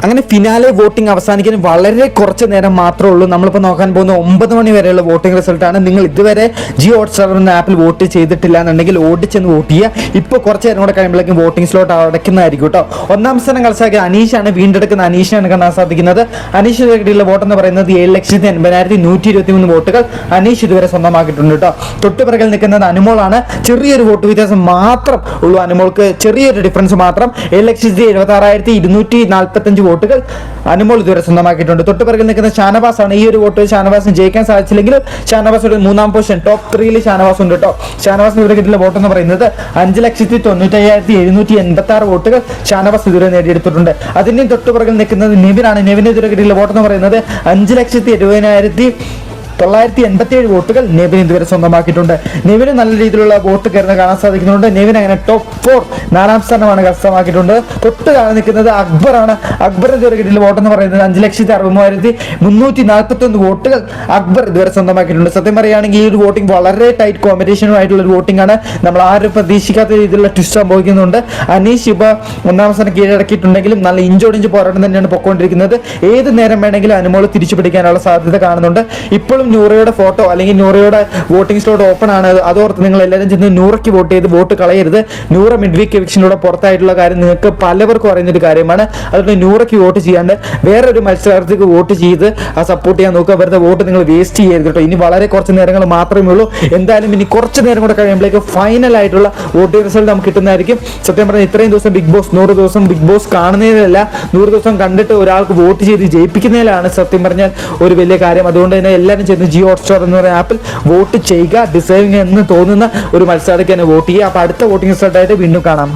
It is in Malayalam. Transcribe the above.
അങ്ങനെ ഫിനാലെ വോട്ടിംഗ് അവസാനിക്കാൻ വളരെ കുറച്ച് നേരം മാത്രമേ ഉള്ളൂ. നമ്മളിപ്പോൾ നോക്കാൻ പോകുന്ന 9 മണി വരെയുള്ള വോട്ടിംഗ് റിസൾട്ടാണ്. നിങ്ങൾ ഇതുവരെ ജിയോ ഹോട്ട്സ്റ്റാർ എന്ന ആപ്പിൽ വോട്ട് ചെയ്തിട്ടില്ല എന്നുണ്ടെങ്കിൽ ഓടിച്ചെന്ന് വോട്ട് ചെയ്യുക. ഇപ്പോൾ കുറച്ച് നേരം കൂടെ കഴിയുമ്പോഴേക്കും വോട്ടിംഗ് സ്ലോട്ട് അടയ്ക്കുന്നതായിരിക്കും കേട്ടോ. ഒന്നാം സ്ഥാനം കളിച്ചാക്കിയ അനീഷാണ്, വീണ്ടെടുക്കുന്ന അനീഷിനാണ് കാണാൻ സാധിക്കുന്നത്. അനീഷിന് കിട്ടിയുള്ള വോട്ടെന്ന് പറയുന്നത് 7,80,123 വോട്ടുകൾ അനീഷ് ഇതുവരെ സ്വന്തമാക്കിയിട്ടുണ്ട് കേട്ടോ. തൊട്ടുപിറകിൽ നിൽക്കുന്നത് അനുമോളാണ്. ചെറിയൊരു വോട്ട് വ്യത്യാസം മാത്രം ഉള്ളൂ അനുമോൾക്ക്, ചെറിയൊരു ഡിഫറൻസ് മാത്രം. 7,76,245 വോട്ടുകൾ അനുമോൾ ഇതുവരെ സ്വന്തമാക്കിയിട്ടുണ്ട്. തൊട്ടുപിറകിൽ നിൽക്കുന്ന ഷാനവാസ് ആണ്. ഈ ഒരു വോട്ട് ഷാനവാസിന് ജയിക്കാൻ സാധിച്ചില്ലെങ്കിലും ഷാനവാസ് മൂന്നാം പൊസിഷൻ ടോപ്പ് 3 ഷാനവാസ് ഉണ്ട് കേട്ടോ. ഷാനവാസിന് ഇതുവരെ കിട്ടിയുള്ള വോട്ട് എന്ന് പറയുന്നത് 5,95,786 വോട്ടുകൾ ഷാനവാസ് ഇതുവരെ നേടിയെടുത്തിട്ടുണ്ട്. അതിന്റെയും തൊട്ടുപിറകിൽ നിൽക്കുന്നത് നെവിനാണ്. നെവിന് ഇതുവരെ കിട്ടിയുള്ള വോട്ട് എന്ന് പറയുന്നത് 5,70,987 വോട്ടുകൾ നെവിൻ ഇതുവരെ സ്വന്തമാക്കിയിട്ടുണ്ട്. നെവിന് നല്ല രീതിയിലുള്ള വോട്ട് കയറുന്ന കാണാൻ സാധിക്കുന്നുണ്ട്. നെവിൻ അങ്ങനെ ടോപ്പ് 4 4ാം സ്ഥാനമാണ് കരസ്ഥമാക്കിയിട്ടുണ്ട്. തൊട്ട് കാണാൻ നിൽക്കുന്നത് അക്ബറാണ്. അക്ബർ ഇതുവരെ കിട്ടിയുള്ള വോട്ട് എന്ന് പറയുന്നത് 5,63,341 വോട്ടുകൾ അക്ബർ ഇതുവരെ സ്വന്തമാക്കിയിട്ടുണ്ട്. സത്യം പറയുകയാണെങ്കിൽ ഈ ഒരു വോട്ടിംഗ് വളരെ ടൈറ്റ് കോമ്പറ്റീഷനുമായിട്ടുള്ള ഒരു വോട്ടിംഗ് ആണ്. നമ്മൾ ആരും പ്രതീക്ഷിക്കാത്ത രീതിയിലുള്ള ട്വിസ്റ്റ് സംഭവിക്കുന്നുണ്ട്. അനീഷ് ഇപ്പോൾ 1ാം സ്ഥാനം കീഴടക്കിയിട്ടുണ്ടെങ്കിലും നല്ല ഇഞ്ചോടിഞ്ച് പോരാട്ടം തന്നെയാണ് പൊയ്ക്കൊണ്ടിരിക്കുന്നത്. ഏത് നേരം വേണമെങ്കിലും അനുമോൾ തിരിച്ചു പിടിക്കാനുള്ള സാധ്യത കാണുന്നുണ്ട്. ഇപ്പോഴും നൂറയുടെ ഫോട്ടോ അല്ലെങ്കിൽ നൂറയുടെ വോട്ടിംഗ് സ്ലോട്ട് ഓപ്പൺ ആണ്. അതോർത്ത് നിങ്ങൾ എല്ലാവരും ചെന്ന് നൂറയ്ക്ക് വോട്ട് ചെയ്ത് വോട്ട് കളയരുത്. നൂറ മിഡ് വീക്ക് എവിക്ഷനിലൂടെ പുറത്തായിട്ടുള്ള കാര്യം നിങ്ങൾക്ക് പലവർക്കും അറിയുന്നൊരു കാര്യമാണ്. അതുകൊണ്ട് നൂറയ്ക്ക് വോട്ട് ചെയ്യാണ്ട് വേറൊരു മത്സരാർത്ഥിക്ക് വോട്ട് ചെയ്ത് ആ സപ്പോർട്ട് ചെയ്യാൻ നോക്കുക. വെറുതെ വോട്ട് നിങ്ങൾ വേസ്റ്റ് ചെയ്യരുത് കേട്ടോ. ഇനി വളരെ കുറച്ച് നേരങ്ങൾ മാത്രമേ ഉള്ളൂ. എന്തായാലും ഇനി കുറച്ച് നേരം കൂടെ കഴിയുമ്പോഴേക്ക് ഫൈനൽ ആയിട്ടുള്ള വോട്ടിംഗ് റിസൾട്ട് നമുക്ക് കിട്ടുന്നതായിരിക്കും. സത്യം പറഞ്ഞാൽ ഇത്രയും ദിവസം ബിഗ് ബോസ് 100 ദിവസം ബിഗ് ബോസ് കാണുന്നതിലല്ല, 100 ദിവസം കണ്ടിട്ട് ഒരാൾക്ക് വോട്ട് ചെയ്ത് ജയിപ്പിക്കുന്നതിലാണ് സത്യം പറഞ്ഞാൽ ഒരു വലിയ കാര്യം. അതുകൊണ്ട് തന്നെ എല്ലാവരും ജിയോ ഹോട്ട്സ്റ്റാർ എന്ന് പറയുന്ന ആപ്പിൽ വോട്ട് ചെയ്യുക. ഡിസേർവിംഗ് എന്ന് തോന്നുന്ന ഒരു മത്സരത്തിന് വോട്ട് ചെയ്യുക. അപ്പോൾ അടുത്ത വോട്ടിംഗ് റിസൾട്ടായിട്ട് വീണ്ടും കാണാം.